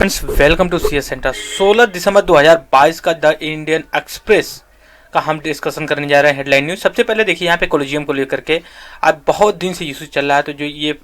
Friends, welcome to CS centre. 16 दिसंबर 2022 का the Indian express का हम डिस्कशन करने जा रहे हैं हेडलाइन न्यूज। सबसे पहले देखिए यहाँ पे कोलिजियम को लेकर के आज बहुत दिन से इशू चल रहा है। तो जो ये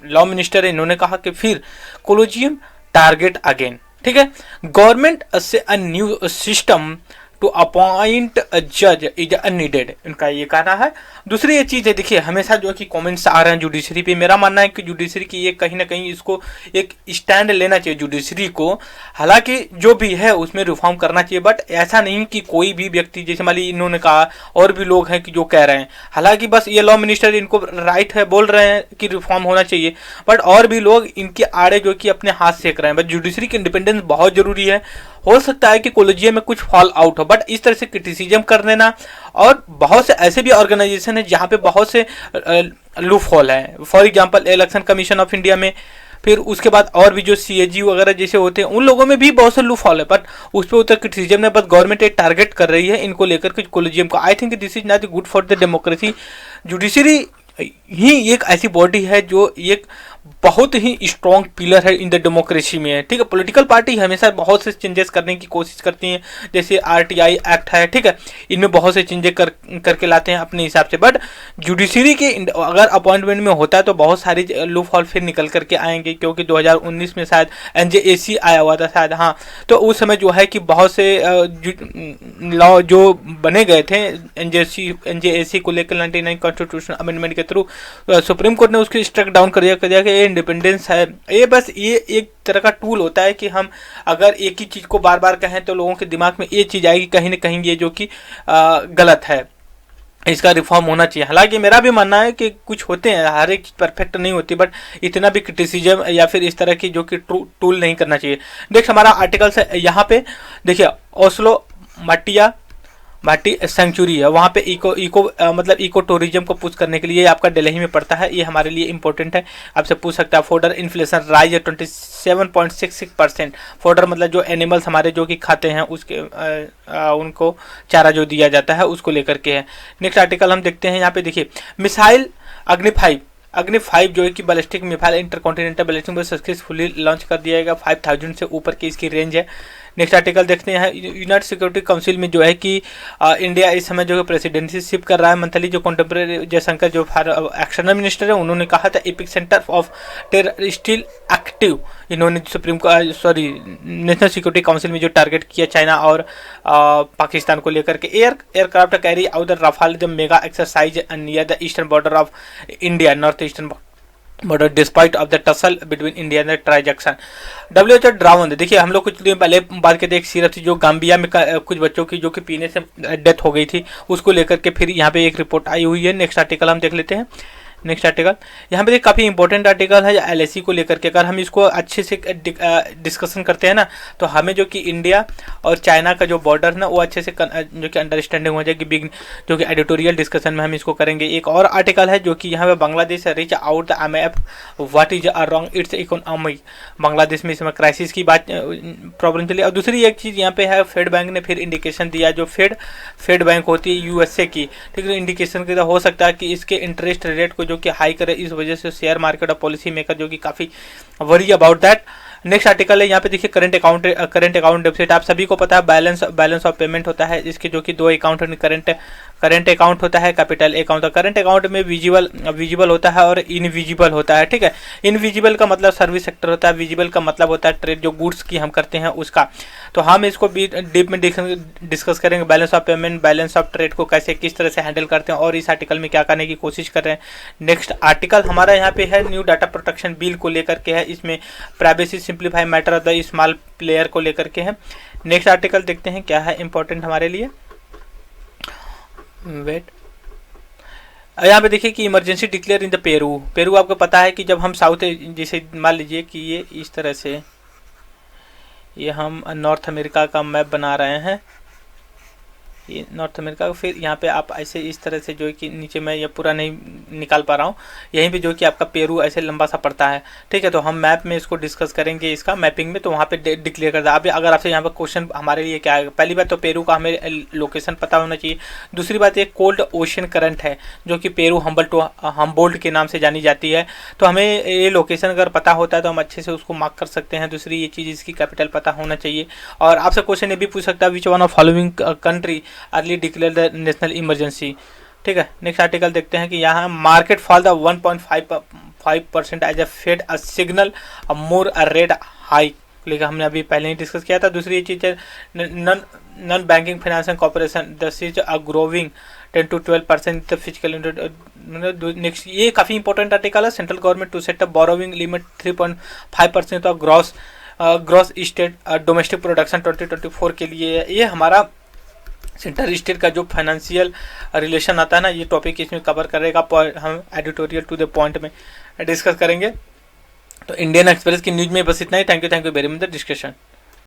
लॉ मिनिस्टर है, इन्होंने कहा कि फिर कोलिजियम टारगेट अगेन। ठीक है, गवर्नमेंट से a new system to appoint a जज इज अननीडेड, इनका ये कहना है। दूसरी ये चीज है, देखिए हमेशा जो है कि कमेंट्स आ रहे हैं जुडिशरी पे। मेरा मानना है कि जुडिशरी की ये कहीं ना कहीं इसको एक स्टैंड लेना चाहिए जुडिशरी को। हालांकि जो भी है उसमें रिफॉर्म करना चाहिए, बट ऐसा नहीं कि कोई भी व्यक्ति, जैसे मान ली इन्होंने कहा और भी लोग हैं कि जो कह रहे हैं, हालांकि बस ये लॉ मिनिस्टर इनको राइट है, बोल रहे हैं कि रिफॉर्म होना चाहिए, बट और भी लोग इनके आड़े जो कि अपने हाथ सेक रहे हैं। बट जुडिशरी की इंडिपेंडेंस बहुत जरूरी है। हो सकता है कि कॉलेजियम में कुछ फॉल आउट हो, बट इस तरह से क्रिटिसिज्म कर देना, और बहुत से ऐसे भी ऑर्गेनाइजेशन है जहां पे बहुत से लूप होल है। For example election commission of India में, फिर उसके बाद और भी जो सीएजी वगैरह जैसे होते हैं, उन लोगों में भी बहुत से लूप होल है, बट उस पर उतर क्रिटिसिज्म ने, बस गवर्नमेंट एक टारगेट कर रही है इनको लेकर के कॉलेजियम को। I think this is not good for the democracy. Judiciary ही एक ऐसी बॉडी है जो एक बहुत ही स्ट्रॉन्ग पिलर है इन द डेमोक्रेसी में। ठीक है, पॉलिटिकल पार्टी हमेशा बहुत से चेंजेस करने की कोशिश करती हैं, जैसे आरटीआई एक्ट है, ठीक है, इनमें बहुत से चेंजेस करके लाते हैं अपने हिसाब से। बट जुडिशरी के अगर अपॉइंटमेंट में होता है तो बहुत सारी लूप होल फिर निकल करके आएंगे, क्योंकि 2019 में शायद एनजेएसी आया हुआ था शायद, हाँ, तो उस समय जो है कि बहुत से लॉ जो बने गए थे एनजेएसी को लेकर 99 कॉन्स्टिट्यूशन अमेंडमेंट के थ्रू, सुप्रीम कोर्ट ने उसकी स्ट्रक डाउन कर दिया कि ये इंडिपेंडेंस है। ये बस ये एक तरह का टूल होता है कि हम अगर एक ही चीज को बार बार कहें तो लोगों के दिमाग में ये चीज आएगी कहीं ना कहीं ये जो कि गलत है, इसका रिफॉर्म होना चाहिए। हालांकि मेरा भी मानना है कि कुछ होते हैं, हर एक चीज परफेक्ट नहीं होती, बट इतना भी क्रिटिसिज्म या फिर इस तरह की जो कि टूल नहीं करना चाहिए। नेक्स्ट हमारा आर्टिकल है यहाँ पे, देखिए ओस्लो माटी सेंचुरी है, वहाँ पे मतलब इको टूरिज्म को पुश करने के लिए आपका दिल्ली में पड़ता है, ये हमारे लिए इंपॉर्टेंट है। आपसे पूछ सकता है फॉडर इन्फ्लेशन राइज 27.66%। फॉडर मतलब जो एनिमल्स हमारे जो कि खाते हैं उसके उनको चारा जो दिया जाता है उसको लेकर के है। नेक्स्ट आर्टिकल हम देखते हैं यहाँ पे, देखिए मिसाइल अग्नि 5 जो है कि ballistic missile intercontinental ballistic successfully launch कर दिया गया। 5000 से ऊपर की इसकी रेंज है। नेक्स्ट आर्टिकल देखते हैं, यूनाइटेड सिक्योरिटी काउंसिल में जो है कि इंडिया इस समय जो है प्रेसिडेंसी शिप कर रहा है। मंथली जो कंटेम्प्रेरी जयशंकर जो एक्सटर्नल मिनिस्टर है, उन्होंने कहा था epic centre of terror still active. इन्होंने नेशनल सिक्योरिटी काउंसिल में जो टारगेट किया चाइना और पाकिस्तान को लेकर के। Aircraft carry out the Rafale the mega exercise near the eastern border of India, north eastern border, despite of the tussle between India and transaction. WHO drown, देखिए हम लोग कुछ दिन पहले बात करते एक सिरप थी जो गाम्बिया में कुछ बच्चों की जो कि पीने से डेथ हो गई थी, उसको लेकर के फिर यहाँ पे एक रिपोर्ट आई हुई है। नेक्स्ट आर्टिकल हम देख लेते हैं। नेक्स्ट आर्टिकल यहाँ पे काफ़ी इंपॉर्टेंट आर्टिकल है LAC को लेकर के। अगर हम इसको अच्छे से डिस्कशन करते हैं ना, तो हमें जो कि इंडिया और चाइना का जो बॉर्डर ना वो अच्छे से जो कि अंडरस्टैंडिंग हो जाएगी। बिग जो कि एडिटोरियल डिस्कशन में हम इसको करेंगे। एक और आर्टिकल है जो कि यहाँ पे Bangladesh reach out the IMF what is wrong it's economy. Bangladesh में इस समय क्राइसिस की बात प्रॉब्लम चली। और दूसरी एक चीज़ यहाँ पे है, फेड बैंक ने फिर इंडिकेशन दिया, जो फेड बैंक होती है USA की, ठीक है, इंडिकेशन की हो सकता है कि इसके इंटरेस्ट रेट को जो कि हाई करे, इस वजह से शेयर मार्केट और पॉलिसी मेकर जो कि काफी worry about that. Next article है यहाँ पे, देखिए करंट अकाउंट डेफिसिट। आप सभी को पता है बैलेंस ऑफ पेमेंट होता है, इसके जो कि दो अकाउंट, करंट अकाउंट होता है, कैपिटल अकाउंट। करंट अकाउंट में विजिबल होता है और इनविजिबल होता है, ठीक है। इनविजिबल का मतलब सर्विस सेक्टर होता है, विजिबल का मतलब होता है ट्रेड, जो गुड्स की हम करते हैं उसका। तो हम इसको भी डीप में डिस्कस करेंगे, balance of payment, balance of trade को कैसे किस तरह से हैंडल करते हैं और इस आर्टिकल में क्या करने की कोशिश कर रहे हैं। नेक्स्ट आर्टिकल हमारा यहाँ पे है न्यू डाटा प्रोटेक्शन बिल को लेकर के है, इसमें privacy simplify matter of the small player को लेकर के है। नेक्स्ट आर्टिकल देखते हैं क्या है इंपॉर्टेंट हमारे लिए। वेट, यहाँ पे देखिए कि emergency declare in the Peru आपको पता है कि जब हम साउथ, जैसे मान लीजिए कि ये इस तरह से ये हम नॉर्थ अमेरिका का मैप बना रहे हैं, ये नॉर्थ अमेरिका। फिर यहाँ पे आप ऐसे इस तरह से जो है कि नीचे मैं ये पूरा नहीं निकाल पा रहा हूँ, यहीं पे जो कि आपका पेरू ऐसे लंबा सा पड़ता है, ठीक है। तो हम मैप में इसको डिस्कस करेंगे, इसका मैपिंग में, तो वहाँ पे डिक्लेयर कर दिया। अभी अगर आपसे यहाँ पर क्वेश्चन हमारे लिए क्या है, पहली बात तो पेरू का हमें लोकेशन पता होना चाहिए। दूसरी बात ये कोल्ड ओशन करंट है जो कि पेरू हम्बोल्ट के नाम से जानी जाती है, तो हमें ये लोकेशन अगर पता होता है तो हम अच्छे से उसको मार्क कर सकते हैं। दूसरी ये चीज़, इसकी कैपिटल पता होना चाहिए। और आपसे क्वेश्चन ये भी पूछ सकता है, which one of following country early declare the national emergency, ठीक है। नेक्स्ट आर्टिकल देखते हैं कि यहाँ market fall the 1.5% as a fed uh signal uh more uh rate hike, लेकिन हमने अभी पहले ही डिस्कस किया था। दूसरी चीज़ है non banking financial corporation this is a growing 10 to 12% the physical. Next ये काफ़ी इंपॉर्टेंट आर्टिकल है, central government to set a borrowing limit 3.5% of gross state domestic production 2024 के लिए। ये हमारा सेंटर स्टेट का जो फाइनेंशियल रिलेशन आता है ना, ये टॉपिक इसमें कवर करेगा, हम एडिटोरियल टू द पॉइंट में डिस्कस करेंगे। तो इंडियन एक्सप्रेस की न्यूज में बस इतना ही। Thank you very much the discussion.